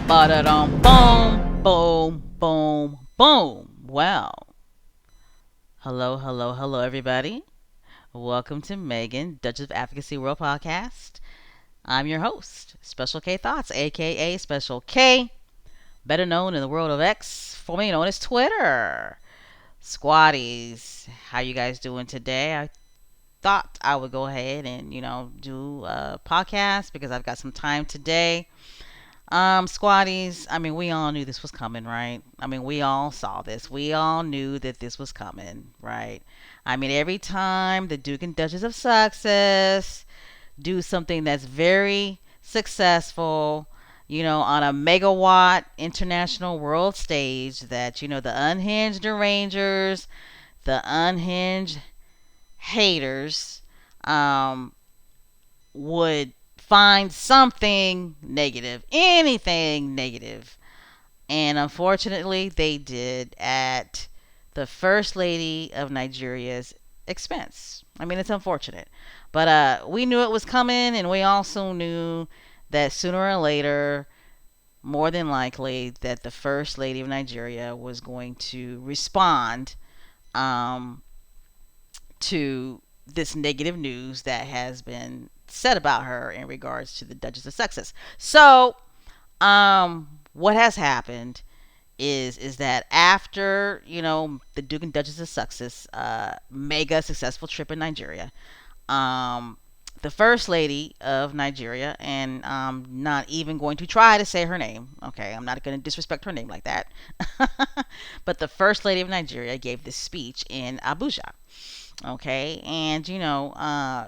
Ba-da-dum, boom, boom, boom, boom. Well, hello, everybody. Welcome to Megan, Duchess of Advocacy World Podcast. I'm your host, Special K Thoughts, aka Special K, better known in the world of X, formerly known as Twitter. Squatties, how you guys doing today? I thought I would go ahead and do a podcast because I've got some time today. Squatties, I mean, we all knew this was coming, right? I mean, we all saw this. We all knew that this was coming, right? I mean, every time the Duke and Duchess of Sussex do something that's very successful, on a megawatt international world stage, that, the unhinged derangers, the unhinged haters, would find something negative, anything negative. And unfortunately, they did at the First Lady of Nigeria's expense. I mean, it's unfortunate. But we knew it was coming, and we also knew that sooner or later, more than likely, that the First Lady of Nigeria was going to respond um, to this negative news that has been said about her in regards to the Duchess of Sussex. So, what has happened is that after the Duke and Duchess of Sussex mega successful trip in Nigeria, the First Lady of Nigeria, and I'm not even going to try to say her name. Okay, I'm not going to disrespect her name like that. But the First Lady of Nigeria gave this speech in Abuja. Okay, and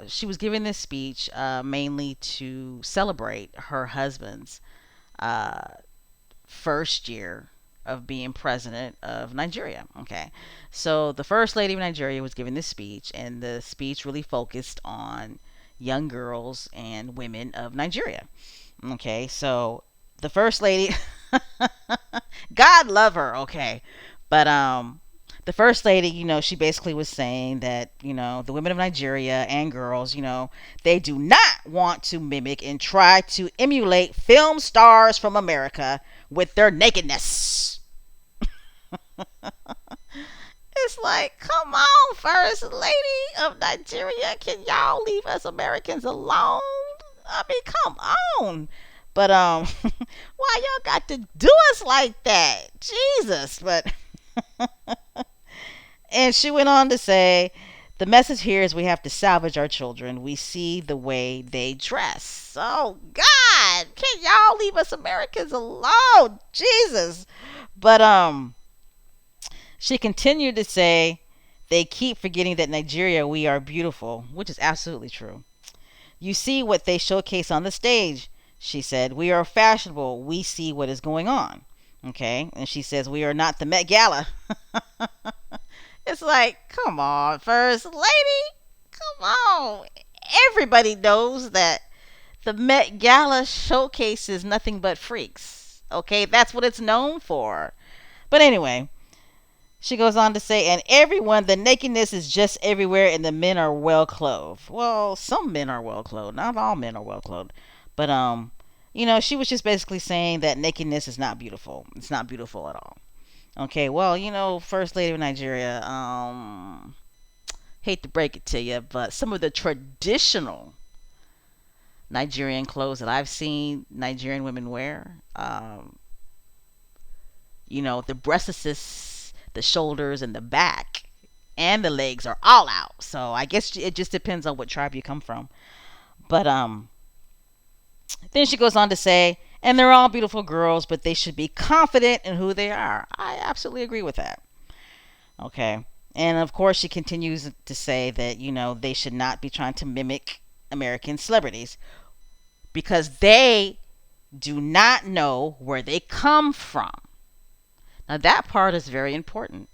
she was giving this speech mainly to celebrate her husband's uh, first year of being president of Nigeria. Okay, so the First Lady of Nigeria was giving this speech, and the speech really focused on young girls and women of Nigeria. Okay, so the First Lady, God love her, okay, but the First Lady, she basically was saying that, the women of Nigeria and girls, they do not want to mimic and try to emulate film stars from America with their nakedness. It's like, come on, First Lady of Nigeria, can y'all leave us Americans alone? I mean, come on. But why y'all got to do us like that? Jesus. But and she went on to say, the message here is we have to salvage our children. We see the way they dress. Oh, God. Can y'all leave us Americans alone? Jesus. But she continued to say, they keep forgetting that Nigeria, we are beautiful, which is absolutely true. You see what they showcase on the stage, she said. We are fashionable. We see what is going on. Okay. And she says, we are not the Met Gala. It's like, come on, First Lady. Come on. Everybody knows that the Met Gala showcases nothing but freaks. Okay, that's what it's known for. But anyway, she goes on to say, and everyone, the nakedness is just everywhere, and the men are well clothed. Well, some men are well clothed. Not all men are well clothed. But she was just basically saying that nakedness is not beautiful. It's not beautiful at all. Okay, well, First Lady of Nigeria, hate to break it to you, but some of the traditional Nigerian clothes that I've seen Nigerian women wear, the breasts, the shoulders, and the back, and the legs are all out. So I guess it just depends on what tribe you come from. But then she goes on to say, and they're all beautiful girls, but they should be confident in who they are. I absolutely agree with that. Okay. And of course, she continues to say that, they should not be trying to mimic American celebrities because they do not know where they come from. Now, that part is very important.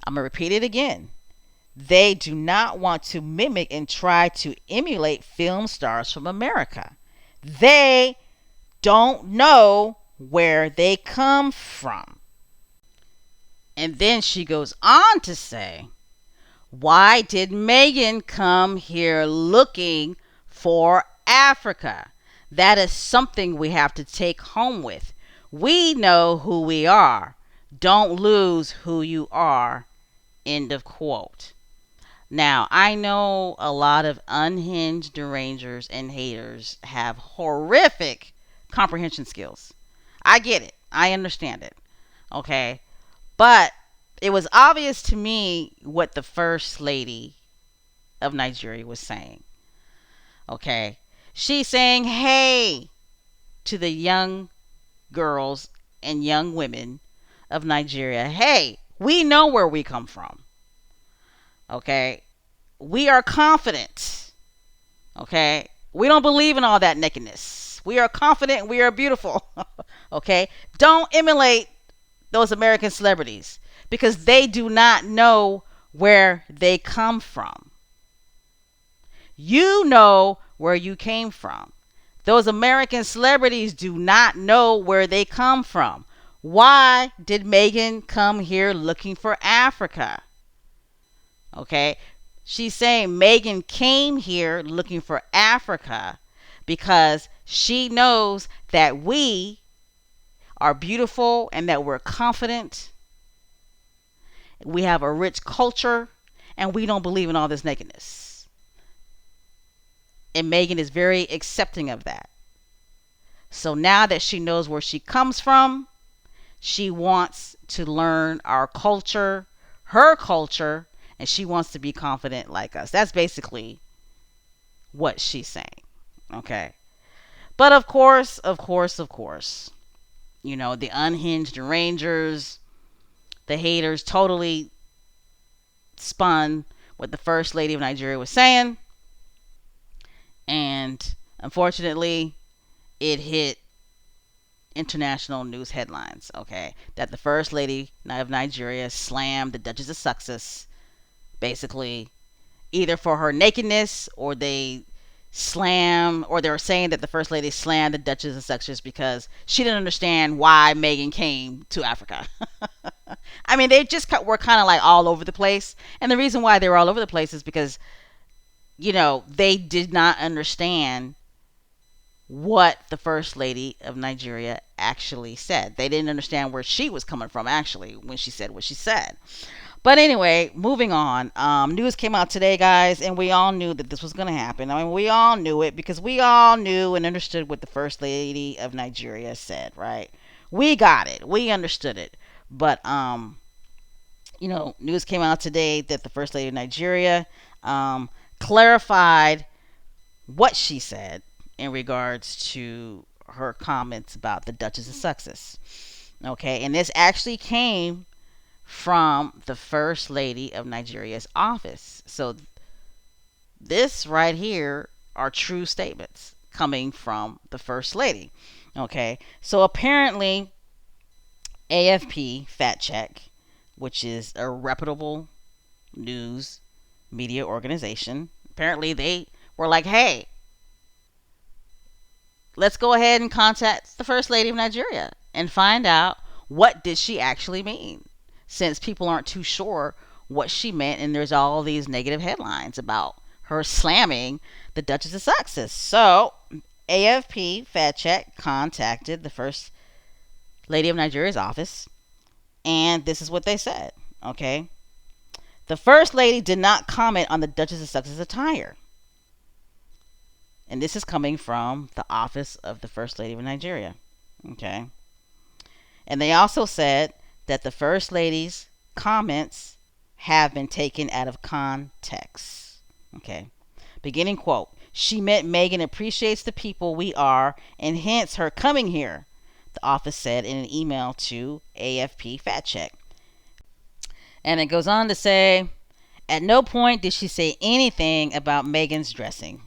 I'm going to repeat it again. They do not want to mimic and try to emulate film stars from America. They don't know where they come from. And then she goes on to say, why did Meghan come here looking for Africa? That is something we have to take home with. We know who we are. Don't lose who you are. End of quote. Now, I know a lot of unhinged derangers and haters have horrific comprehension skills. I get it. I understand it. Okay. But it was obvious to me what the first lady of Nigeria was saying. Okay. She's saying, hey, to the young girls and young women of Nigeria, hey, we know where we come from. Okay. We are confident. Okay. We don't believe in all that nakedness. We are confident. We are beautiful. Okay. Don't emulate those American celebrities because they do not know where they come from. You know where you came from. Those American celebrities do not know where they come from. Why did Meghan come here looking for Africa? Okay. She's saying Meghan came here looking for Africa because she knows that we are beautiful and that we're confident. We have a rich culture and we don't believe in all this nakedness. And Meghan is very accepting of that. So now that she knows where she comes from, she wants to learn our culture, her culture, and she wants to be confident like us. That's basically what she's saying. Okay. But of course, you know, the unhinged derangers, the haters totally spun what the first lady of Nigeria was saying. And unfortunately, it hit international news headlines, okay? That the first lady of Nigeria slammed the Duchess of Sussex, basically, either for her nakedness or they were saying that the first lady slammed the Duchess of Sussex because she didn't understand why Meghan came to Africa. I mean, they just were kind of like all over the place. And the reason why they were all over the place is because, you know, they did not understand what the first lady of Nigeria actually said. They didn't understand where she was coming from actually when she said what she said. But anyway, moving on. News came out today, guys, and we all knew that this was going to happen. I mean, we all knew it because we all knew and understood what the first lady of Nigeria said, right? We got it. We understood it. But you know, news came out today that the first lady of Nigeria clarified what she said in regards to her comments about the Duchess of Sussex. Okay, and this actually came from the First Lady of Nigeria's office. So this right here are true statements coming from the First Lady. Okay, so apparently AFP Fact Check, which is a reputable news media organization, apparently they were like, hey, let's go ahead and contact the First Lady of Nigeria and find out what did she actually mean, since people aren't too sure what she meant and there's all these negative headlines about her slamming the Duchess of Sussex. So AFP Fact Check contacted the First Lady of Nigeria's office, and this is what they said. Okay, the First Lady did not comment on the Duchess of Sussex's attire. And this is coming from the office of the First Lady of Nigeria. Okay. And they also said that the First Lady's comments have been taken out of context. Okay. Beginning quote. She meant Meghan appreciates the people we are and hence her coming here, the office said in an email to AFP Fact Check. And it goes on to say, at no point did she say anything about Meghan's dressing.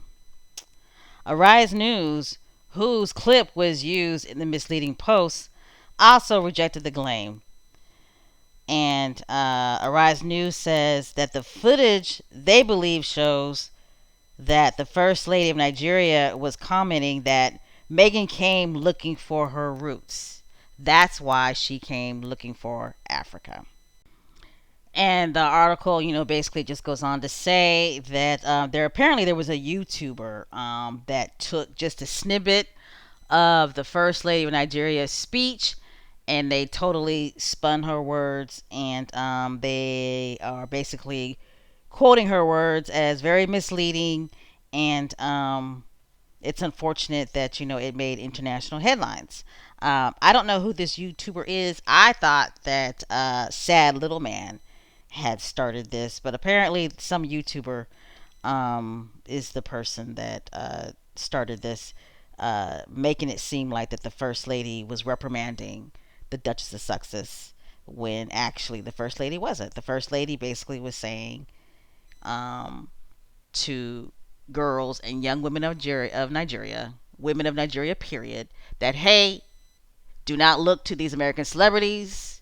Arise News, whose clip was used in the misleading post, also rejected the claim. And Arise News says that the footage they believe shows that the First Lady of Nigeria was commenting that Meghan came looking for her roots. That's why she came looking for Africa. And the article, you know, basically just goes on to say that there was a YouTuber that took just a snippet of the First Lady of Nigeria's speech, and they totally spun her words, and they are basically quoting her words as very misleading, and it's unfortunate that it made international headlines. I don't know who this YouTuber is. I thought that Sad Little Man had started this, but apparently some YouTuber is the person that started this, making it seem like that the First Lady was reprimanding the Duchess of Sussex when actually the First Lady wasn't. The First Lady basically was saying um, to girls and young women of Nigeria, women of Nigeria, period, that hey, do not look to these American celebrities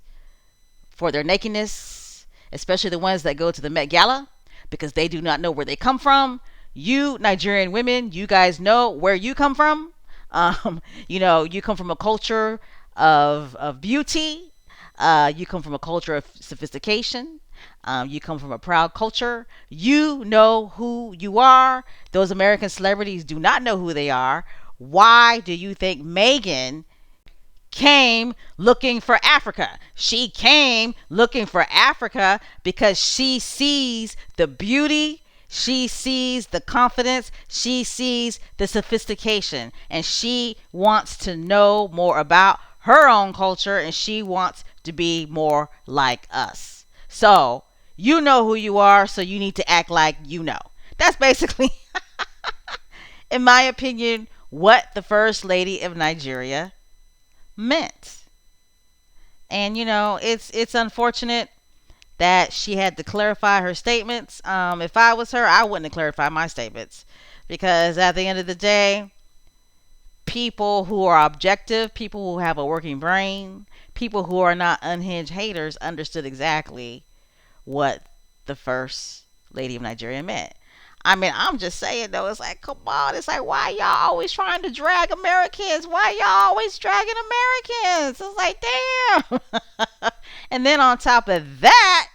for their nakedness, especially the ones that go to the Met Gala, because they do not know where they come from. You Nigerian women, you guys know where you come from. You come from a culture of beauty. You come from a culture of sophistication. You come from a proud culture. You know who you are. Those American celebrities do not know who they are. Why do you think Meghan came looking for Africa? She came looking for Africa because she sees the beauty, she sees the confidence, she sees the sophistication, and she wants to know more about her own culture, and she wants to be more like us. So, you know who you are, so you need to act like you know. That's basically, in my opinion, what the First Lady of Nigeria meant. And it's unfortunate that she had to clarify her statements. If I was her, I wouldn't have clarified my statements, because at the end of the day, people who are objective, people who have a working brain, people who are not unhinged haters understood exactly what the First Lady of Nigeria meant. I mean, I'm just saying though, it's like, come on, it's like, why y'all always trying to drag Americans? Why y'all always dragging Americans? It's like, damn. And then on top of that,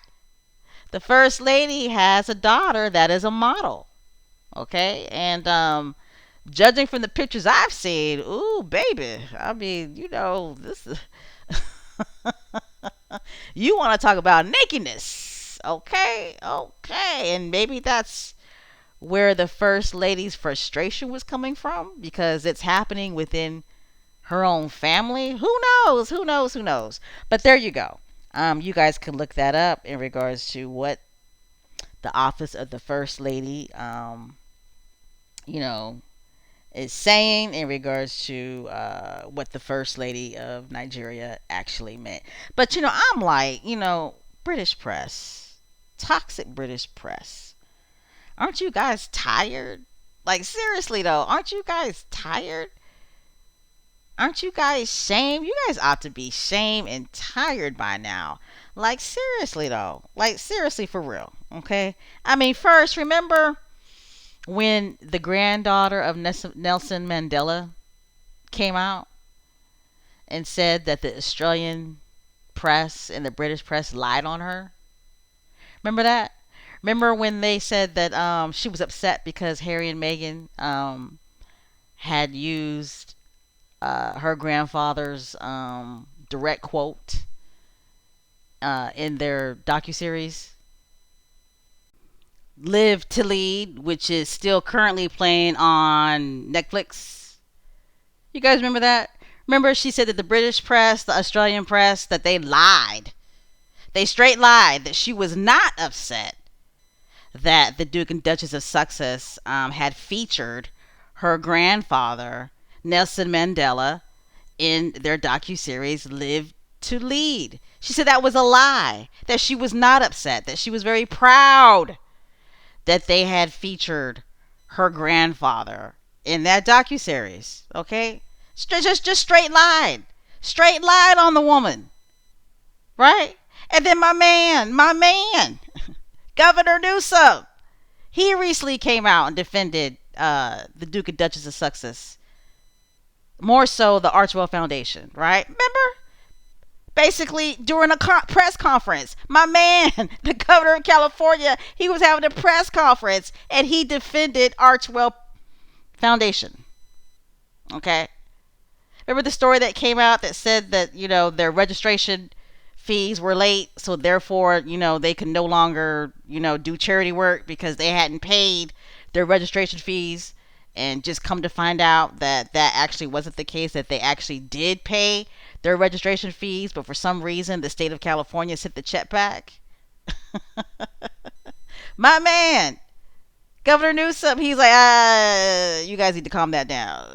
the First Lady has a daughter that is a model. Okay? And judging from the pictures I've seen, ooh, baby. I mean, this is. You want to talk about nakedness. Okay? Okay. And maybe that's where the First Lady's frustration was coming from, because it's happening within her own family. Who knows? Who knows? Who knows? But there you go. You guys can look that up in regards to what the office of the First Lady, you know, is saying in regards to what the First Lady of Nigeria actually meant. But I'm like, British press, toxic British press. Aren't you guys tired? Like, seriously though, aren't you guys tired? Aren't you guys shamed? You guys ought to be shamed and tired by now. Like, seriously though. Like, seriously, for real. Okay? I mean, first, remember when the granddaughter of Nelson Mandela came out and said that the Australian press and the British press lied on her? Remember that? Remember when they said that she was upset because Harry and Meghan had used her grandfather's direct quote in their docuseries Live to Lead, which is still currently playing on Netflix. You guys remember that? Remember she said that the British press, the Australian press, that they lied. They straight lied that she was not upset that the Duke and Duchess of Sussex had featured her grandfather, Nelson Mandela, in their docuseries Live to Lead. She said that was a lie, that she was not upset, that she was very proud that they had featured her grandfather in that docuseries. Okay? Just straight lied on the woman. Right? And then my man, Governor Newsom, he recently came out and defended the Duke and Duchess of Sussex. More so the Archwell Foundation, right? Remember? Basically, during a press conference, my man, the governor of California, he was having a press conference and he defended Archwell Foundation. Okay? Remember the story that came out that said that, their registration fees were late, so therefore, they could no longer, do charity work because they hadn't paid their registration fees. And just come to find out that that actually wasn't the case, that they actually did pay their registration fees, but for some reason the state of California sent the check back. My man, Governor Newsom, he's like, you guys need to calm that down.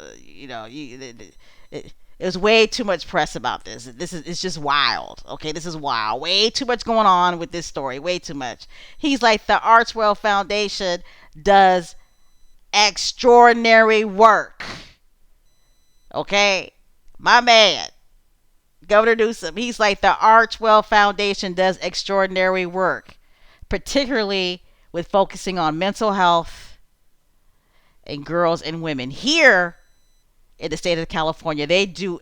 It was way too much press about this. It's just wild. Okay, this is wild. Way too much going on with this story. Way too much. He's like, the Archwell Foundation does extraordinary work. Okay, my man, Governor Newsom, he's like, the Archwell Foundation does extraordinary work, particularly with focusing on mental health and girls and women. Here in the state of California, they do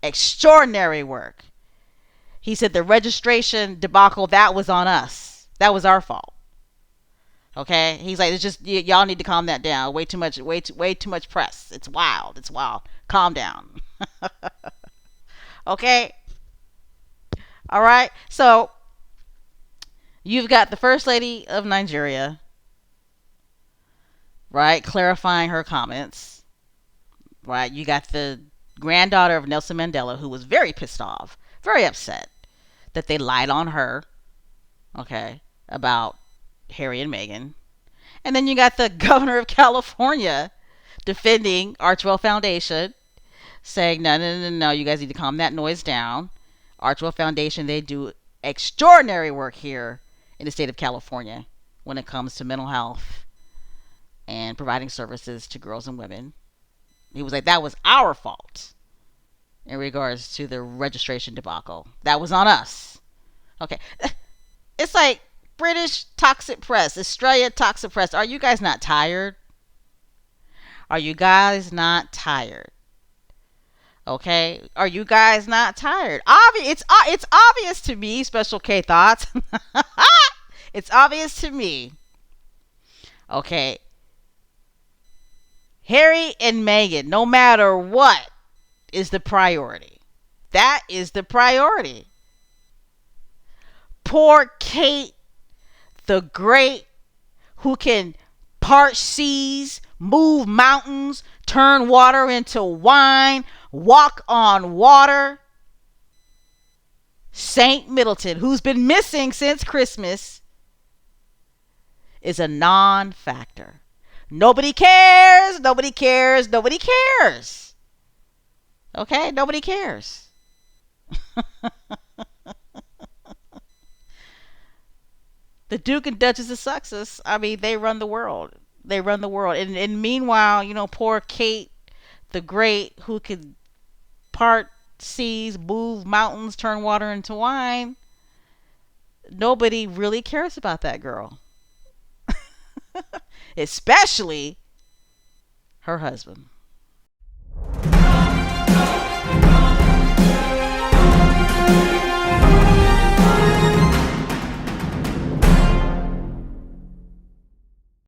extraordinary work. He said the registration debacle, that was on us. That was our fault. Okay, he's like, it's just y'all need to calm that down. Way too much, way too much press. It's wild. It's wild. Calm down. Okay. All right. So you've got the First Lady of Nigeria, right, clarifying her comments. Right. You got the granddaughter of Nelson Mandela, who was very pissed off, very upset that they lied on her. Okay, about Harry and Meghan. And then you got the governor of California defending Archwell Foundation, saying, no, no, no, no, you guys need to calm that noise down. Archwell Foundation, they do extraordinary work here in the state of California when it comes to mental health and providing services to girls and women. He was like, that was our fault in regards to the registration debacle. That was on us. Okay. It's like British toxic press, Australia toxic press. Are you guys not tired? Are you guys not tired? Okay, are you guys not tired? It's obvious to me. Special K thoughts. It's obvious to me. Okay, Harry and Meghan, no matter what, is the priority. That is the priority. Poor Kate the Great, who can part seas, move mountains, turn water into wine, walk on water. Saint Middleton, who's been missing since Christmas, is a non-factor. Nobody cares, nobody cares, nobody cares. Okay, nobody cares. The Duke and Duchess of Sussex, I mean, they run the world. They run the world. And meanwhile, poor Kate the Great, who could part seas, move mountains, turn water into wine, nobody really cares about that girl. Especially her husband.